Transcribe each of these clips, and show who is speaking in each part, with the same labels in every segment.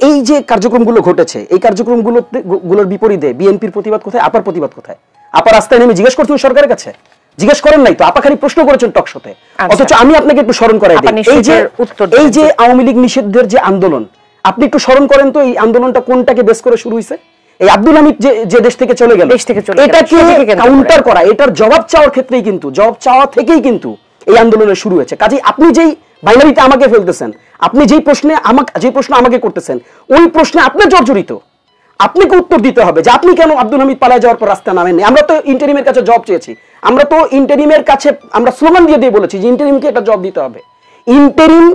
Speaker 1: এই যে কার্যক্রমগুলো ঘটেছে, এই কার্যক্রমগুলোর বিপরীতে বিএনপির প্রতিবাদ কোথায়, আপার প্রতিবাদ কোথায়? আপা রাস্তায় নেমে জিজ্ঞেস করছেন সরকারের কাছে? জিজ্ঞেস করেন নাই তো, আপা খালি প্রশ্ন করেছেন টকশোতে। অথচ আমি আপনাকে একটু স্মরণ করাই দিই, এই যে আওয়ামী লীগ নিষিদ্ধের যে আন্দোলন, আপনি একটু স্মরণ করেন তো, এই আন্দোলনটা কোনটাকে বেস করে শুরু হয়েছে? এই আব্দুল হামিদ যে দেশ থেকে চলে গেল, এটাকে কাউন্টার করা, এটার জবাব চাওয়ার ক্ষেত্রেই কিন্তু, জবাব চাওয়া থেকেই কিন্তু এই আন্দোলনের শুরু হয়েছে। কাজেই আপনি যেই বাইনারিতে আমাকে ফেলতেছেন, আপনি যেই প্রশ্ন আমাকে করতেছেন, ওই প্রশ্নে আপনি জর্জরিত। আপনাকে উত্তর দিতে হবে যে আপনি কেন আব্দুল হামিদ পালায় যাওয়ার পর রাস্তা নামেননি। আমরা তো ইন্টারিমের কাছে জব চেয়েছি, আমরা তো ইন্টারিমের কাছে আমরা স্লোগান দিয়ে বলেছি যে ইন্টারিমকে এটা জব দিতে হবে। ইন্টারিম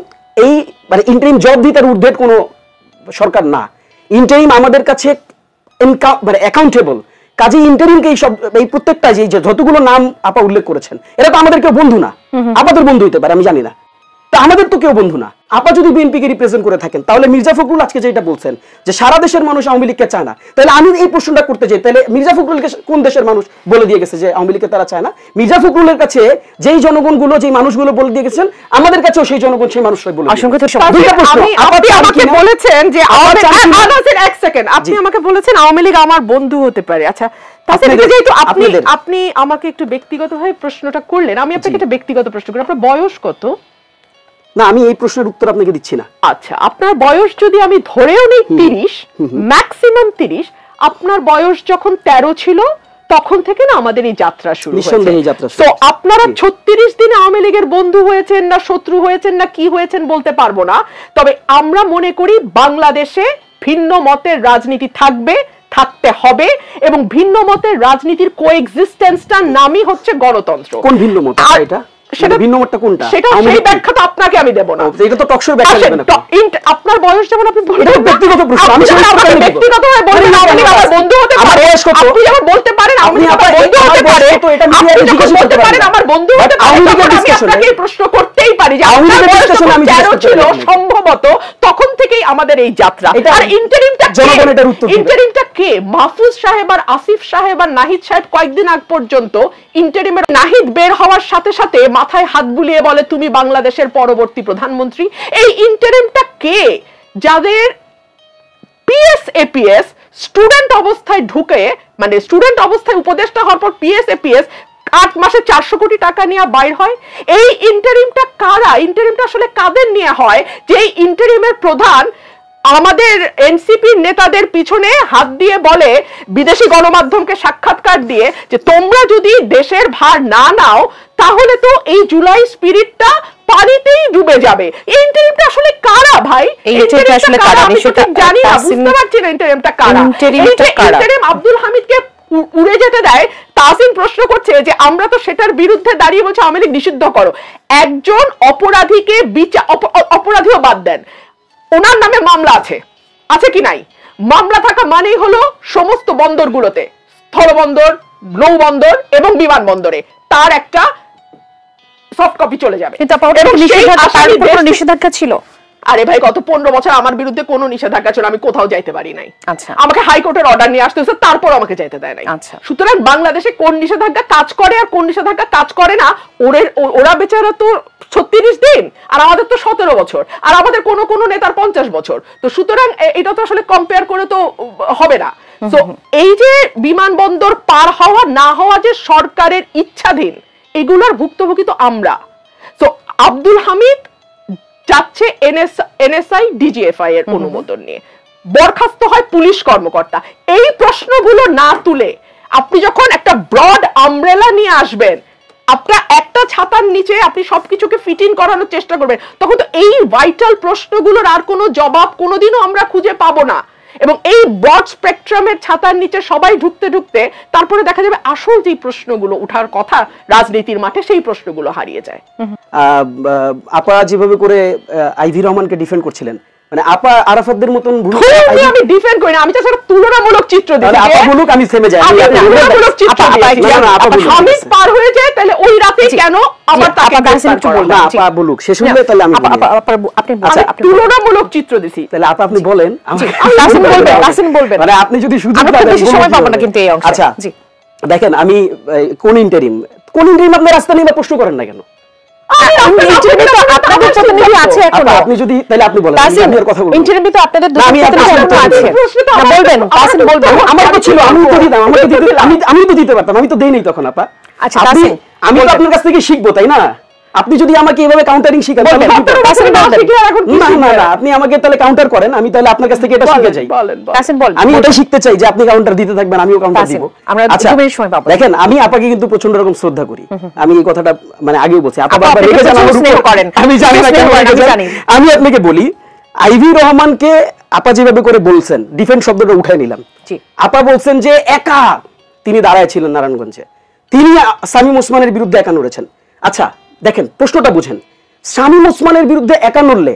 Speaker 1: মানে ইন্টারিম জব দিতে ঊর্ধ্বের কোনো সরকার না। ইন্টারিম আমাদের কাছে মানে অ্যাকাউন্টেবল। কাজে ইন্টারিমকে এই প্রত্যেকটা যে যতগুলো নাম আপা উল্লেখ করেছেন, এরা তো আমাদের কেউ বন্ধু না। আপাদের বন্ধু হইতে পারে, আমি জানি না, তা আমাদের তো কেউ বন্ধু না। আপা যদি বিএনপিকে রিপ্রেজেন্ট করে থাকেন, তাহলে মির্জা ফখরুল আজকে যেটা বলছেন যে সারা দেশের মানুষ আওয়ামী লীগকে চায় না, তাহলে আমি এই প্রশ্নটা করতে চাই, তাহলে মির্জা ফখরুলকে কোন দেশের মানুষ বলে দিয়ে গেছে যে আওয়ামী লীগকে তারা চায় না? মির্জা ফখরুলের কাছে যেই জনগণগুলো, যেই মানুষগুলো বলে দিয়ে গেছেন, আমাদের কাছেও সেই জনগণ, সেই মানুষরাই বলে।
Speaker 2: আপনি আমাকে বলেছেন যে এক সেকেন্ড, আপনি আমাকে বলেছেন আওয়ামী লীগ আমার বন্ধু হতে পারে। আচ্ছা, যেহেতু আপনি আমাকে একটু ব্যক্তিগতভাবে প্রশ্নটা করলেন, আমি আপনাকে একটা ব্যক্তিগত প্রশ্ন করি, আপনার বয়স কত?
Speaker 1: না, আমি এই প্রশ্নের উত্তর আপনাকে দিচ্ছি না।
Speaker 2: আচ্ছা, আপনার বয়স যদি আমি ধরেও নিই 30, ম্যাক্সিমাম 30, আপনার বয়স যখন 13 ছিল তখন থেকে না আমাদের এই যাত্রা শুরু হয়েছে। তো আপনারা 36 দিনে আওয়ামী লীগের বন্ধু হয়েছেন না শত্রু হয়েছেন না কি হয়েছেন বলতে পারবো না, তবে আমরা মনে করি বাংলাদেশে ভিন্ন মতের রাজনীতি থাকবে, থাকতে হবে, এবং ভিন্ন মতের রাজনীতির কোএক্সিস্টেন্সটার নামই হচ্ছে গণতন্ত্র।
Speaker 1: কোন ভিন্ন মত এটা? সেটা ভিন্ন মতটা কোনটা?
Speaker 2: সেটা সেই ব্যাখ্যাটা আপনাকে আমি দেব না।
Speaker 1: এটা তো টকশোর ব্যাখ্যা দেবেন না।
Speaker 2: আপনার বয়স যেমন আপনি বলেন,
Speaker 1: এটা ব্যক্তিগত প্রশ্ন, আমি
Speaker 2: ব্যক্তিগতভাবে বলেন আওয়ামী লীগ আমার বন্ধু হতে পারে, আপনি যেমন বলতে পারেন আওয়ামী লীগ আমার বন্ধু হতে পারে, তো এটা মিডিয়াতে জিজ্ঞেস করতে পারেন আমার বন্ধু হতে পারে। আমি আপনাকে এই প্রশ্ন করতেই পারি যে আওয়ামী লীগের ডিসকাশনে আমি জিজ্ঞেস ছিল সম্ভবত তখন থেকেই আমাদের এই যাত্রা। আর ইন্টারিমটা জনগণ এটার উত্তর দিবে। ইন্টারিমটা কে? মাহফুজ সাহেব আর আসিফ সাহেব আর নাহিদ সাহেব কয়েকদিন আগ পর্যন্ত ইন্টারিমের, নাহিদ বের হওয়ার সাথে সাথে মাথায় হাত বুলিয়ে বলে তুমি বাংলাদেশের পরবর্তী প্রধানমন্ত্রী। এই ইন্টারিমটা কে? যাদের পিএস স্টুডেন্ট অবস্থায় ঢুকে, মানে স্টুডেন্ট অবস্থায় উপদেষ্টা হওয়ার পর পিএস 8 মাসে 400 কোটি টাকা নিয়ে বাইর হয়। এই ইন্টারিমটা কারা? ইন্টারিমটা আসলে কাদের নিয়ে হয়? যে ইন্টারিমের প্রধান আমাদের এনসিপি নেতাদের পিছনে হাত দিয়ে বলে, বিদেশি গণমাধ্যমকে সাক্ষাৎকার দিয়ে, যে তোমরা যদি দেশের ভার না নাও তাহলে তো এই জুলাই স্পিরিটটা পানিতেই ডুবে যাবে। এই ইন্টারিমটা আসলে কারা ভাই? এই ইন্টারিমটা আসলে কারা? আমি সেটা জানি না, বুঝতে পারছি না ইন্টারিমটা কারা। ইন্টারিম আব্দুল হামিদকে উড়ে যেতে দেয়। তাসিন প্রশ্ন করছে যে আমরা তো সেটার বিরুদ্ধে দাঁড়িয়ে বলছি আওয়ামী লীগ নিষিদ্ধ করো। একজন অপরাধীকে অপরাধীও বাদ দেন, ওনার নামে মামলা আছে কি নাই? মামলা থাকা মানেই হলো সমস্ত বন্দরগুলোতে, স্থলবন্দর, নৌবন্দর এবং বিমানবন্দরে তার একটা সফট কপি চলে যাবে। নিষেধাজ্ঞা ছিল। আরে ভাই, গত 15 বছর আমার বিরুদ্ধে কোনো নিষেধাজ্ঞা ছিল, আমি কোথাও যাইতে পারি নাই। আচ্ছা, আমাকে হাইকোর্টের অর্ডার নিয়ে আসতে হচ্ছে, তারপর আমাকে যাইতে দেয় নাই। আচ্ছা, সুতরাং বাংলাদেশে কোন নিষেধাজ্ঞা কাজ করে আর কোন নিষেধাজ্ঞা কাজ করে না, ওরা বেচারা তো 36 দিন আর আমাদের তো 17 বছর, আর আমাদের কোন নেতার 50 বছর। তো সুতরাং এটা তো আসলে কম্পেয়ার করে তো হবে না। তো এই যে বিমানবন্দর পার হওয়া না হওয়া যে সরকারের ইচ্ছাধীন, এগুলোর ভুক্তভোগী তো আমরা। তো আব্দুল হামিদ যাচ্ছে এনএসআই ডিজিএফআই এর অনুমোদন নিয়ে, বরখাস্ত হয় পুলিশ কর্মকর্তা। এই প্রশ্নগুলো না তুলে আপনি যখন একটা ব্রড আমব্রেলা নিয়ে আসবেন, আপনার একটা ছাতার নিচে আপনি সবকিছুকে ফিট ইন করানোর চেষ্টা করবেন, তখন তো এই ভাইটাল প্রশ্নগুলোর আর কোনো জবাব কোনোদিনও আমরা খুঁজে পাবো না। এবং এই ব্রড স্পেকট্রামের ছাতার নিচে সবাই ঢুকতে তারপরে দেখা যাবে আসল যে প্রশ্নগুলো উঠার কথা রাজনীতির মাঠে, সেই প্রশ্নগুলো হারিয়ে যায়।
Speaker 1: আপা যেভাবে করে আইভি রহমানকে ডিফেন্ড করছিলেন, মানে আপা আরাফাতদের মতন
Speaker 2: আমি ডিফেন্ড করি না, আমি তো একটা তুলনামূলক চিত্র দিই। আপা বলুক আমি থেমে যাই, তুলনামূলক চিত্র দিই। হামিদ পার হয়ে যায়, তাহলে ওই রাতে কেন আবার তাকে গ্রেফতার করা না? আপা বলুক, শেষ হলে তাহলে আমি আপনি তুলনামূলক চিত্র দিছি, তাহলে আপা আপনি বলেন। রাসিন বলবেন, মানে আপনি যদি সুযোগ পাবেন, বেশি সময় পাবো না কিন্তু এই অংশে। আচ্ছা, দেখেন আমি কোন ইন্টারিম আপনার রাস্তা নিয়ে প্রশ্ন করেন না কেন?
Speaker 3: আপনাদের প্রতিনিধি আছে এখনো।
Speaker 1: আপনি যদি তাহলে আপনি বলেন, আমি আর কথা বলবো।
Speaker 3: ইন্টারভিউ তো আপনাদের দুটো প্রতিনিধি আছে, বলবেন তাসিন বলবেন।
Speaker 1: আমার তো ছিল, আমি তো দিতাম, আমাকে দিতে আমি তো দিতে পারতাম, আমি তো দেই নাই তখন আপা।
Speaker 3: আচ্ছা তাসিন,
Speaker 1: আমি তো আপনার কাছ থেকে শিখবো, তাই না? আপনি যদি আমাকে এভাবে কাউন্টারিং শিখান, না আপনি আমাকে তাহলে কাউন্টার করেন, আমি তাহলে আপনার কাছ থেকে এটা শিখে যাই। আমি এটা শিখতে চাই যে আপনি কাউন্টার দিতে থাকবেন, আমিও কাউন্টার দিব।
Speaker 3: আচ্ছা
Speaker 1: দেখেন, আমি আপাকে কিন্তু প্রচন্ড রকম শ্রদ্ধা করি, আমি এই কথাটা মানে আগেও বলছি। আপা বারবার রেগে যান আমার উপর, আমি জানি না কেন রেগে যান। আমি আপনাকে বলি, আইভি রহমানকে আপা যেভাবে করে বলছেন, ডিফেন্স শব্দটা উঠায় নিলাম। আপা বলছেন যে একা তিনি দাঁড়ায় ছিলেন নারায়ণগঞ্জে, তিনি শামীম ওসমানের বিরুদ্ধে একা লড়েছেন। আচ্ছা দেখেন, প্রশ্নটা বুঝেন, শামীম ওসমানের বিরুদ্ধে একা লড়লে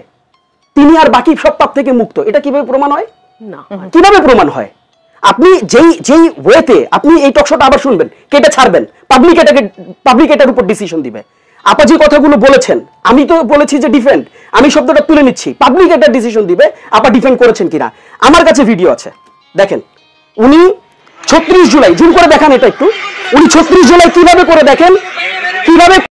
Speaker 1: তিনি আর বাকি সব পাপ থেকে মুক্ত, এটা কিভাবে প্রমাণ হয়? না, কিভাবে প্রমাণ হয়? আপনি যেই ওয়েতে আপনি এই টকশোটা আবার শুনবেন, কেটে ছাড়বেন, পাবলিক এটার উপর ডিসিশন দিবে। আপা যে কথাগুলো বলেছেন, আমি তো বলেছি যে ডিফেন্ড, আমি শব্দটা তুলে নিচ্ছি, পাবলিক এটা ডিসিশন দিবে আপা ডিফেন্ড করেছেন কিনা। আমার কাছে ভিডিও আছে, দেখেন উনি 36 জুলাই, জুম করে দেখান এটা একটু, উনি 36 জুলাই কিভাবে করে দেখেন, কিভাবে